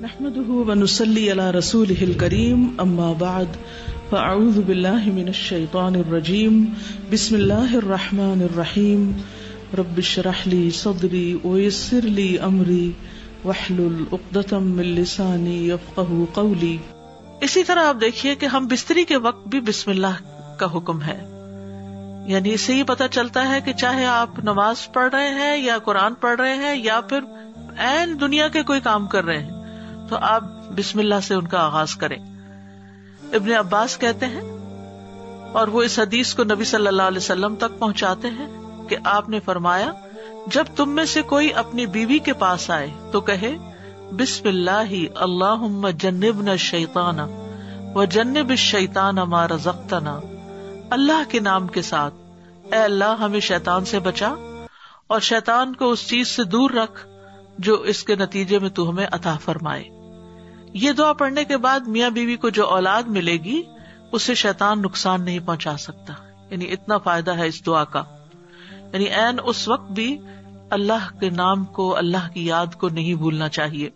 نحمده ونصلي على رسوله الكريم اما بعد فاعوذ بالله من الشيطان الرجيم بسم الله الرحمن الرحيم رب اشرح لي صدري ويسر لي امري واحلل عقدة من لساني يفقهوا قولي. اسی طرح آپ دیکھیے کہ ہم بستری کے وقت بھی بسم اللہ کا حکم ہے، یعنی اس سے یہ پتہ چلتا ہے کہ چاہے آپ نماز پڑھ رہے ہیں یا قرآن پڑھ رہے ہیں یا پھر عین دنیا کے کوئی کام کر رہے ہیں تو آپ بسم اللہ سے ان کا آغاز کریں. ابن عباس کہتے ہیں اور وہ اس حدیث کو نبی صلی اللہ علیہ وسلم تک پہنچاتے ہیں کہ آپ نے فرمایا جب تم میں سے کوئی اپنی بیوی کے پاس آئے تو کہے بسم اللہ اللہم جنبنا الشیطان وجنب الشیطان ما رزقتنا، اللہ کے نام کے ساتھ اے اللہ ہمیں شیطان سے بچا اور شیطان کو اس چیز سے دور رکھ جو اس کے نتیجے میں تو ہمیں عطا فرمائے. یہ دعا پڑھنے کے بعد میاں بیوی کو جو اولاد ملے گی اسے شیطان نقصان نہیں پہنچا سکتا، یعنی اتنا فائدہ ہے اس دعا کا. یعنی عین اس وقت بھی اللہ کے نام کو، اللہ کی یاد کو نہیں بھولنا چاہیے.